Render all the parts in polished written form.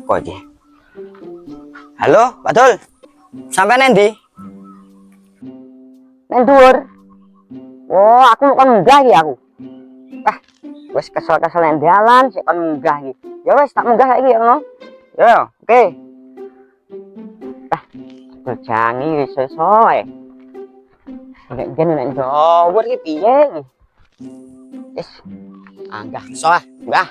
teko iki. Halo, Pak Dul. Sampai nendi? Nang dhuwur. Oh, aku kon munggah iki aku. Wis kesel-kesel nang dalan sik kon munggah iki. Ya wis tak munggah iki ya ngono. Ya, oke. Jangi wis ae. Nek nek dhuwur iki piye iki? Wis anggah iso ah, munggah.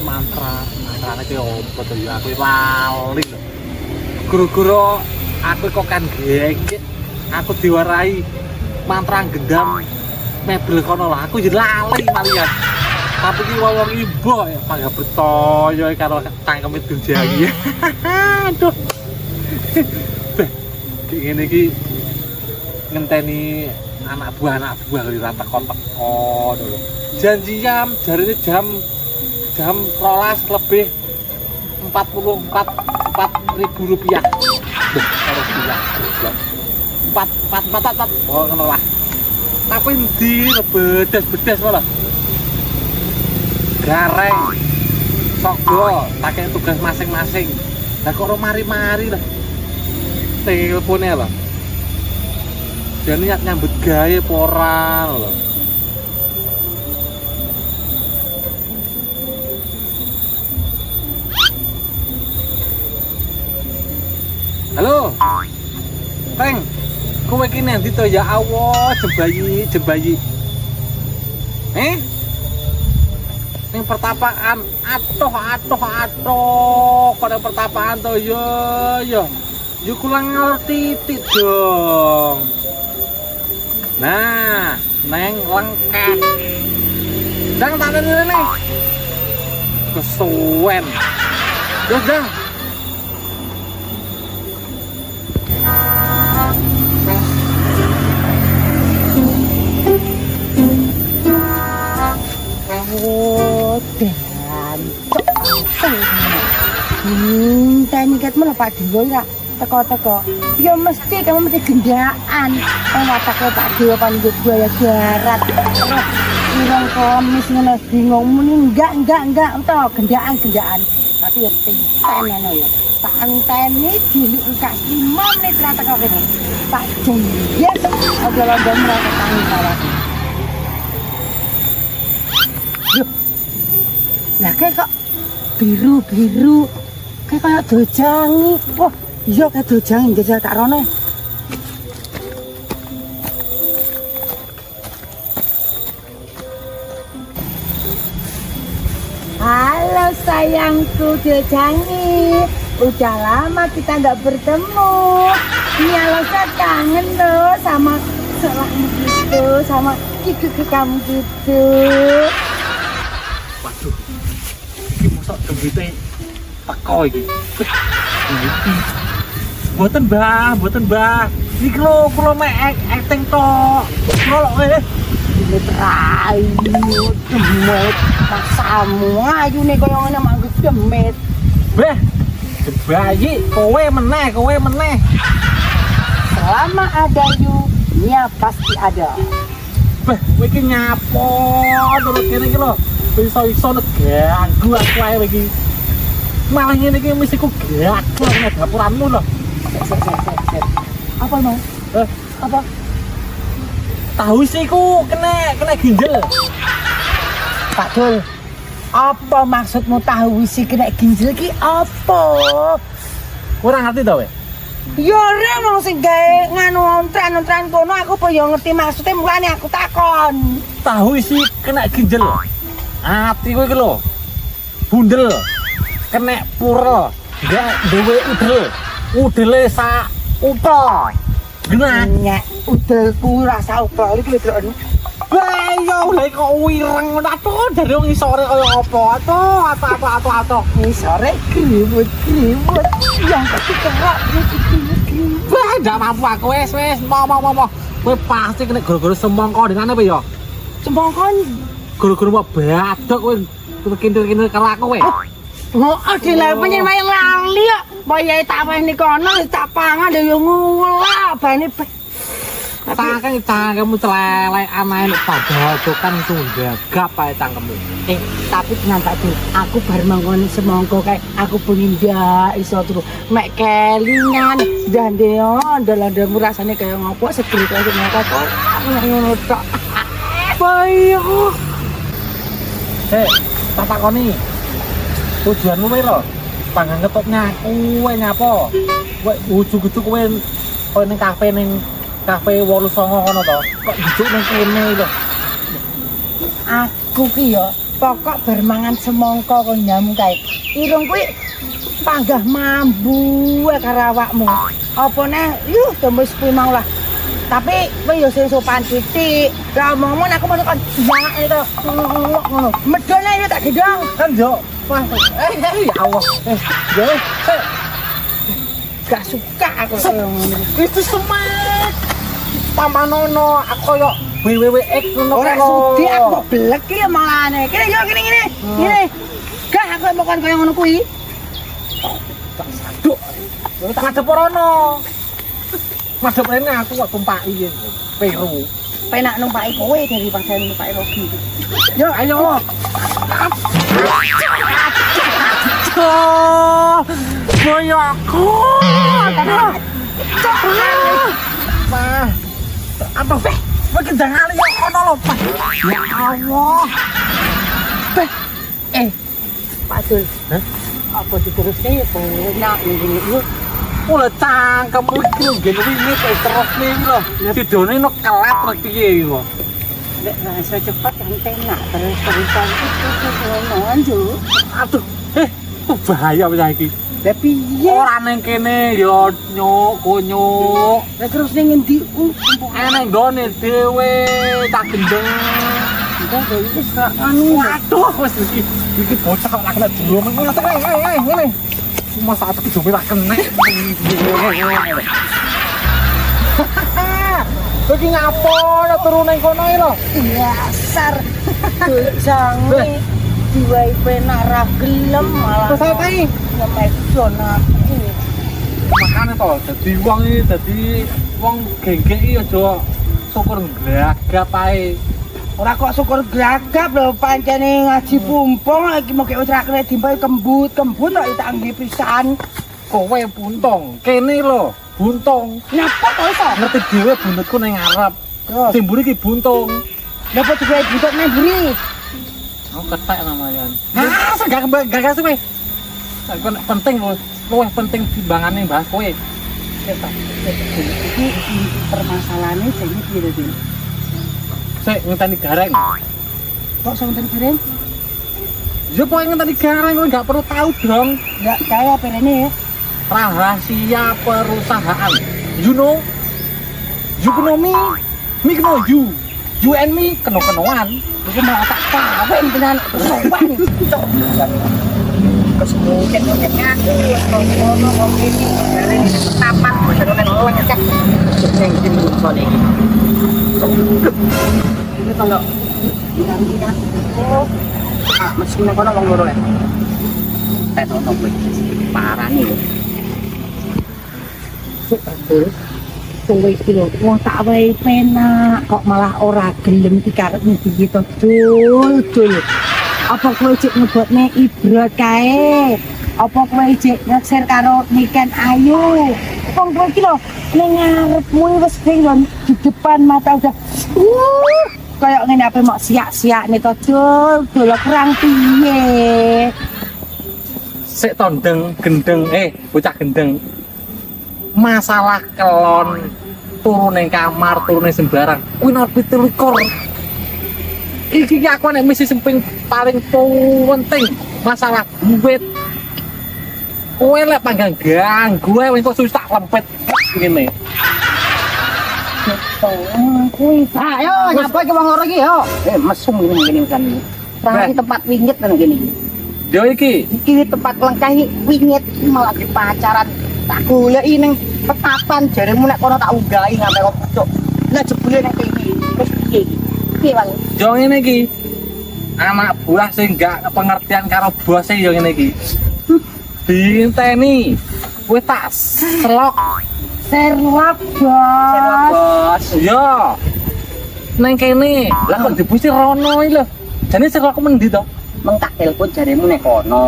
mantra iki opo to ya aku lali lho. Guru-guru aku kok kan gek. Aku diwarai mantra gendam mebel kono lah. Aku jadi lali malian. Tapi ki wong ibu ya pagah percaya karo cangkeme Dunjangi. Aduh. Kayak ngene iki ngenteni anak buah di rata teko lho. Janjian jarine jam 12 lebih 44.000 rupiah. Harus bilang 4. Oh ngono lah. Tapi ndi bedes malah. Gareng. Sogo pakai tugas masing-masing. Lah kok mari-mari lah. Teleponnya lah. Jadi nyambut gawe pora lho. Halo. Teng. Kowe iki nanti to ya Allah, jembayi. Ning pertapaan atoh. Kode pertapaan to yo. Yo kurang ngerti titik dong. Nah, neng lengket. Jang tak ada nih. Kesuwen. Yo jang. Tani kat mana Pak Dewa ya teko-teko. Ya mesti kamu mesti gendaan. Ora teko Pak Dewa panjut buaya darat. Ireng komis ngono bingung muni enggak entoh gendaan. Tapi ya tenen ya. Tak anteni dilik engkas 5 menit ra teko kene. Tak jengges aja london mereka tangi kawat. Yo. Lah kok biru kayak Dunjangi. Wah iya kayak Dunjangi jajal tak rono. Halo sayangku Dunjangi, udah lama kita nggak bertemu. Nyala saya kangen loh sama selakmu gitu, sama kiki kamu gitu. Waduh, iki mosok gembite teko iki. Mboten Mbah. Iki lho kula mek acting tok. Nolok Rayu demit masamu ayune koyo ngene manggo demit. Beh, bayi kowe meneh. Selama ada nya pasti ada. Beh, kowe iki nyapo terus kene iki lho. Iso ganggu aku ae iki. Malah ngene iki mesti ku gagal nang dapuranmu lho. Apa mau? Apa? Tahu sih ku kena ginjal. Pak Dul, apa maksudmu tahu sih kena ginjal ki apa? Kurang ngerti to, we? Ya ora mau sing gawe nganu ontran kono aku apa ya ngerti maksudnya mulane aku takon. Tahu sih kena ginjal. Ati kowe iki lho. Bundel. Kena pura. Enggak duwe udele sak utol. Genanya udelku rasa utol iki lho. Bayo lha kok wireng ngono atuh jare wong isore kaya apa atuh. Isore kriwut. Yang ketika Wah, ndak mampu aku wis mau. Kowe pasti kena gara-gara semongko dengan apa ya? Semongkon Gara-gara mau badok kowe kintil-kintil karo aku kowe. Oh, dilepenyen main lali kok. Wayahe tak wehni kono tak pangan yo ngulak bane. Cangkemmu celelek anae nek padokan sunggagap ae cangkemmu. Tapi tenan tak Dul, aku bar mangkon semangka kae aku pengen ndak iso terus mek kelingan dandeo ndel-ndelmu rasane kaya ngopo seger kaya ngopo ngono tok. Bayo. Tak takoni. Tujuanmu wae lho. Panggang ketopnya kowe nyapa? Kowe ujug-ujug kowe ning kafe 89 ngono to. Kok duduk ning kene lho. Aku ki yo pokok bar mangan semangka kon nyam kae. Irung kuwi panggah mambu karo awakmu. Apa neh yuh tembus kuwi mau lah. Tapi kowe yo sing sopan titik. Lah omongmu aku mau kon jangan itu ngono. Medone yo tak gendong. Kan yo. Wah, ya Allah. Yo, Gak suka aku kaya ngono. itu semak. Pamanono aku koyo WWX ngono Ora sudi aku blek ki malane. Kene yo kene ngene. Ngene. Gak aku mau kon kaya ngono kuwi. Aduh. Tak ngadep rono. Ngadep rene aku kok tumpaki Peru. Penak numpaki kowe daripada numpaki Rogi. Yo, ayo. Boyokku. Wah. Apa sih? Kowe kendang ali yo kono lho, Pak. Ya Allah. Pak Dul. Hah? Apa diterusne ya penak ngene iki. Mulai cangkemmu iki ngene wingi terus niku lho. Sidone nek kelet rek piye iki kok. Nek rasa cepat kan penak terus-terusan itu ngono. Aduh, bahaya apa iki? Lah piye? Ora ning kene yo nyuk, kunyuk. Lah terus ning endi? Eneng gone dhewe tak gendeng. Enggak wis gak anu. Waduh, wis iki bocah kok lak jero ngene. Cuma saat iki jowe tak kena. Kowe iki ngapo nek turu ning kono iki lho? Dasar. Jange diwai penak ra gelem malah. Terus apa iki? Nyemedon aku. Makane to, dadi wong iki dadi wong gengge iki aja syukur glagap ae. Ora kok syukur gragap lho pancene ngaji pumpung iki mok wis ra kena dimpai kembut kok tak nggih pisan. Kowe buntung, kene lho, buntung. Napa kok iso? Ngerti dhewe buntutku ning ngarep. Terus Timbul iki buntung. napa digawe buntut nang buri? Aku ketek namanya. Ah, gak suwe. Aku penting lho, luwih penting timbangane bahas kowe. Iki permasalahane jane piye to? Sik ngenteni gareng. Kok sampeyan kirim? Ya pokoke ngenteni gareng kowe gak perlu tahu dong. Enggak tahu apa rene ya. Rahasia perusahaan. You know? You know me? Me know you. You and me keno-kenoan. Iku malah tak kawin tenan sopan. Kesemungkin ngaku ngono kok iki dari tapan bener nang ngecek. Sing dimuson iki. Ini kalau kita oh mesin kono wong loro ya. Tetok kowe parani lho. Kowe iki lho wong tak wae penak kok malah ora gelem dikarepne iki to dul. Apa kowe cek ngebotne ibrat kae? Apa kowe cek ngeser karo Niken Ayu? Wong kowe iki lho ning ngarepmu wis lho di depan mata udah kayak ngene apa mau siak-siakne to dul kurang piye? Sik tondeng gendeng bocah gendeng. Masalah kelon turu ning kamar, turu ning sembarang. Kuwi nomor 17. Iki aku nek misi sing paling penting masalah duit. Kowe lek panggang ganggu ae wis susah tak lempet ngene. Kuwi ayo nyapa ke wong loro iki yo. Mesum ngene kan. Ra tempat wingit nang kene. Yo iki tempat lengkahi wingit malah di pacaran. Tak goleki ning petapan jaremu nek kono tak unggahi ngampe kok pucuk. Lah jebule nek iki wis piye iki? Piye wae? yo ngene iki. Anak buah sing gak pengertian karo bos e yo ngene iki. diinteni. Kowe tak selok. Serlok, Serlok, Bos. Bos. Iya. Neng kene, lah kok dibusi rono iki lho. Jane selok mendi to? Meng tak telepon jaremu nek kono.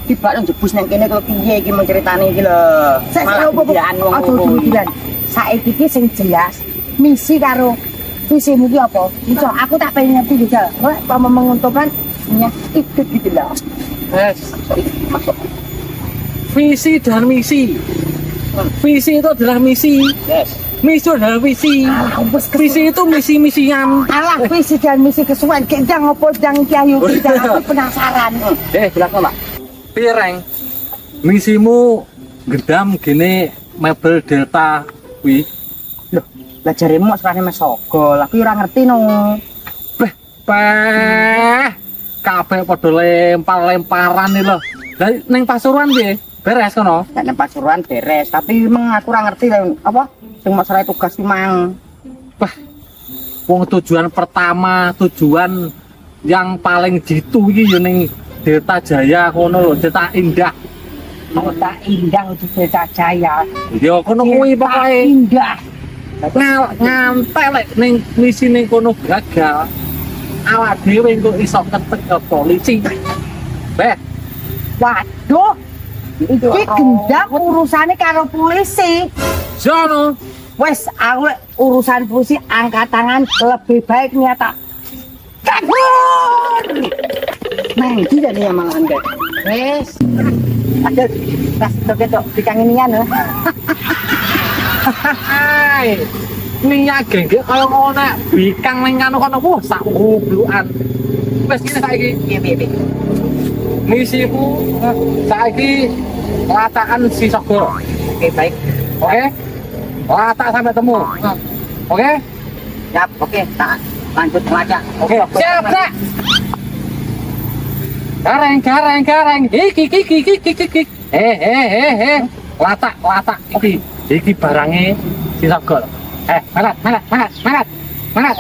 Tiba nang jebus nang kene kok piye iki menceritani iki lho. Saya Malah opo kerjaan wong aduh ngono. dilan. Saiki iki sing jelas misi karo visi iki apa? Iso aku tak pengen ngerti gitu. Ora apa menguntungkan itu gitu lah. Yes. Masuk. Visi dan misi. Visi itu adalah misi. Yes. Misi adalah visi. Alah wis Visi itu misi-misian. Alah visi dan misi kesuwen gendang apa jang kiayu kita aku penasaran. Belakang, Pak. Piye, Reng? Misimu gendam gini mebel Delta kuwi. Lah jaremu sekarang mes sogol, aku ora ngerti no. Peh. Kabeh padha lempar-lemparan iki lho. Lah ning Pasuruan piye? Beres kono? Nek nang Pasuruan beres, tapi emang aku ora ngerti lho apa sing masalah tugas ki mang. Wong tujuan pertama, tujuan yang paling jitu iki ya ning Delta Jaya kono lho, Delta Indah. Kota indah untuk Delta Jaya. Ya kono kuwi pokoke Indah. ngantek lek ning misi ning kono gagal. Awak dhewe engko iso ketek ke polisi. Beh, Waduh. Iki gendang urusane karo polisi. sono. Wes aku urusan polisi angkat tangan lebih baik nyata. Kabur. Mang iki jane yang malahan kae. Wes. Aduh, tas ketok dikangenian lho. Hai. Minyak gengge kaya ngono bikang ning kono wah sak goblokan. Wes kene saiki Piye. misimu saiki latakan si Sogo. Oke, baik. Oke? Latak sampai temu. Oke? Siap, oke, tak lanjut lacak. Oke, siap, Kak. Gareng. Iki. Latak iki. Iki barange si Sogo. Manat.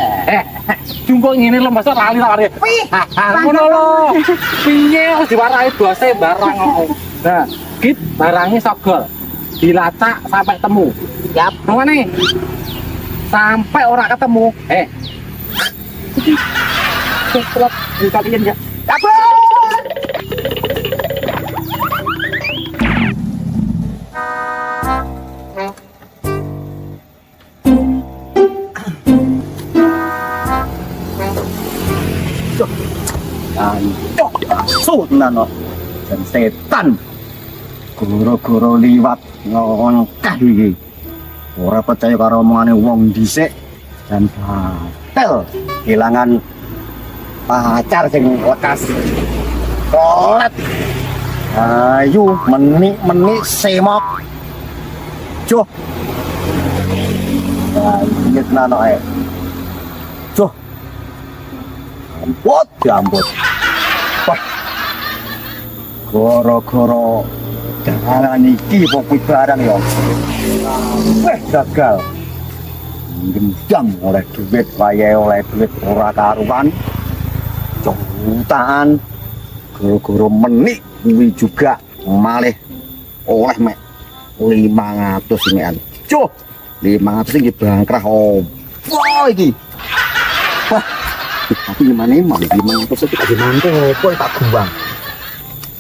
Jumbo ngene lho masa lali lari. Ngono lho. Piye wis diwarai bose barang kok. Nah, iki barange Sogo. Dilacak sampai temu. Siap. Ngene. Sampai ora ketemu. Cepat dikalian ya. Sunan dan setan goro-goro liwat ngongkah iki ora percaya karo omongane wong dhisik dan batel kehilangan pacar sing lekas kolet ayo menik semok joh inget nano ae joh ambut wah goro-goro dalan iki pokok barang ya gagal gendam oleh duit wayahe oleh duit ora karuan jutaan guru-guru menik kuwi juga malih oleh mek 500 inian cuh 500 iki bangkrah opo iki wah tapi gimana emang 500 itu gimana kok tak buang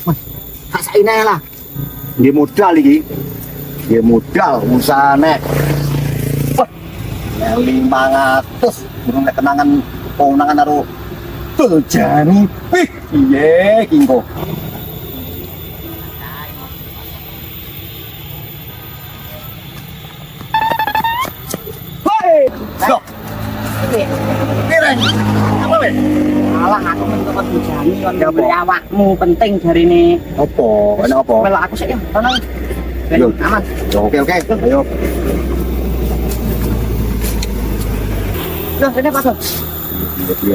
wah tak saine lah dia modal iki dia modal usahane wah 500 burung kenangan keunangan karo Tuljani pih piye iki engko hei yo pireng apa weh alah aku mentok Tuljani kon gambar awakmu penting jarine apa enak apa melok aku sik ono yo aman oke ayo loh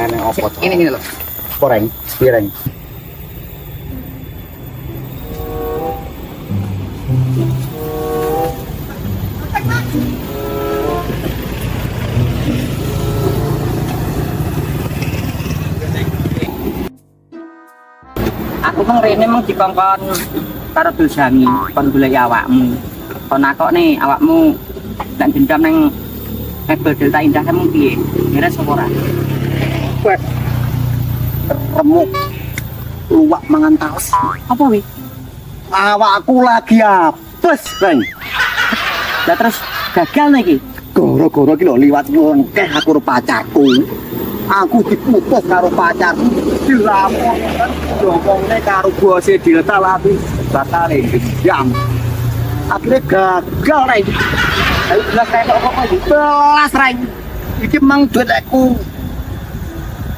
ini apa ini loh goreng pireng aku mang rene mang dikongkon karo Duljangi kon golek awakmu. Kon nakokne awakmu lan dendam nang Mebel Delta Indah kamu piye? Kira sapa ora? Wes. Remuk. Luwak mangan taus. Apa wi? Awakku lagi apes, Reng. Lah terus gagal nih iki. Gara-gara ki lho liwat ngekeh aku karo pacarku. Aku diputus karo pacarku. Dilaporkan ngomongne karo bose Delta lagi bakal dendam. Akhirnya gagal, Reng. Ayo belas kayak kok iki. Belas, Reng. Iki mang duit aku.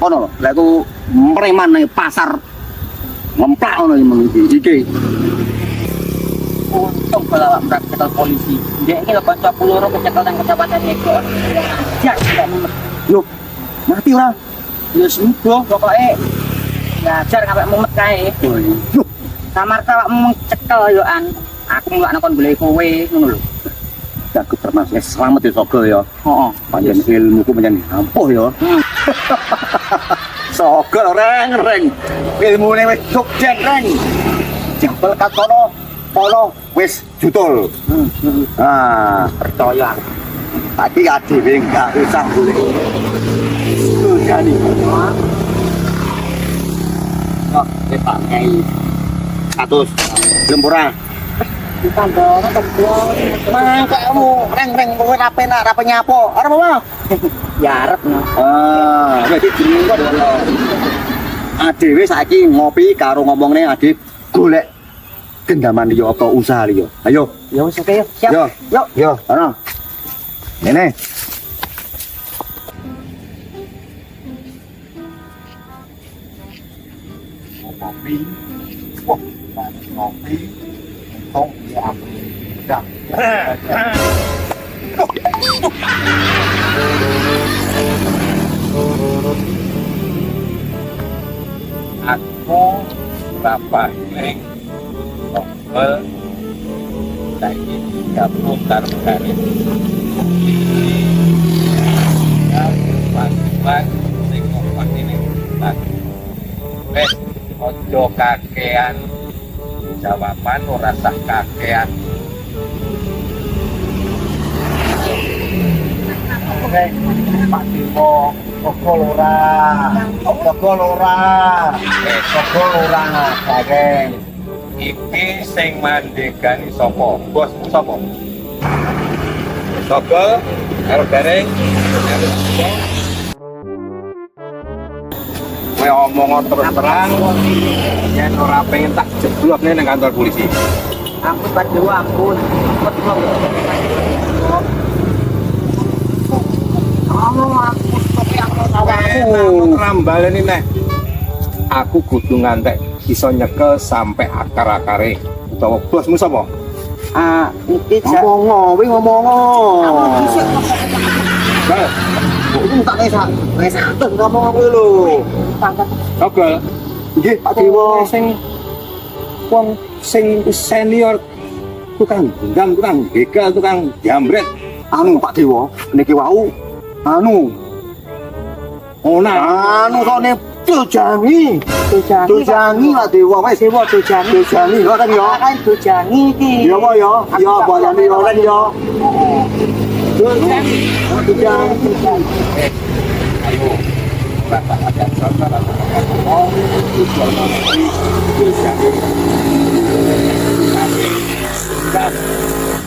Ono lho, lek aku preman nang pasar. Ngemplak ono iki. Untung kalau awak merak ketel polisi. Dia ini lepas kanca peluru kecekel nang kecamatan Ego. Jak tidak mumet. Loh, mati ora? Ya sembuh pokoke. Ngajar sampai mumet kae. Loh, Kamar awakmu cekel yo an. Aku nglakno kon golek kowe ngono lho. aku termasuk selamat ya Sogel ya. Heeh. Panjen ilmuku menjadi ampuh ya. Sogel reng. Ilmune wis sukses reng. Jempel katono wis jutul. Ah, percaya. Tadi adewe enggak usah golek. Jani. Oh, Pak Nyai. Katus lempura. Ditandoro kebon. Mangkamu reng kowe ra penak ra penyapo. Arep apa? Ya arep no. Ah, jadi jenenge kok lho. Adewe saiki ngopi karo ngomongne ade golek gendaman liya apa usaha liya. Ayo. Ya wis oke yo. Siap. Yo, ana. Nene. Ngopi. Wah, ngopi. Không ya đập Aku Bapak Ileng Nobel saiki gabung karo garis Pak sing kompak ini wes ojo kakean jawaban ora sah kakean. Oke, Pak Timo, Sogolora, Kageng. Iki sing mandegani sapa? Bosmu sapa? Sogol, karo Gareng, karo Sogol. Kowe omong terus terang, yen ora pengen tak jeblokne nang kantor polisi. Ampun Pak Dewa, ampun. Aku rambaleni neh. Aku kudu ngantek iso nyekel sampai akar-akare. Utawa bosmu sapa? Ah, iki Ngomong, ngomong. Bal, Aku tak wis santen ngomong kowe lho. Sogol. Nggih, Pak Timo. Wong sing senior tukang gendam, tukang begal, tukang jambret. Anu Pak Dewa, niki wau anu sone Duljangi Pak Dewa wis Duljangi lho kan ya. Kan Duljangi iki. Ya apa ya? Ya bayane ya kan ya. Duljangi. Ayo, bapak ada saudara.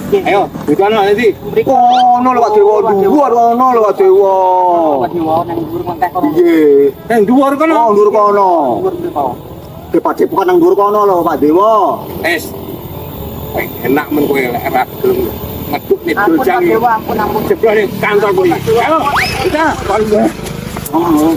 Ayo, bagaimana nanti? Ono lho Pak Dewa, dhuwur ono lho Pak Dewa. Pak Dewa nang dhuwur mentek kono. Nggih. Nang dhuwur kono. Oh, dhuwur kono. Dhuwur mriko. Ke Padepokan nang dhuwur kono lho Pak Dewa. Es. Enak men kowe lek ra gelem medhuk nek Ampun Pak Duljangi. Dewa, ampun. Jebol ning kantor polisi. Ayo, kita. Oh.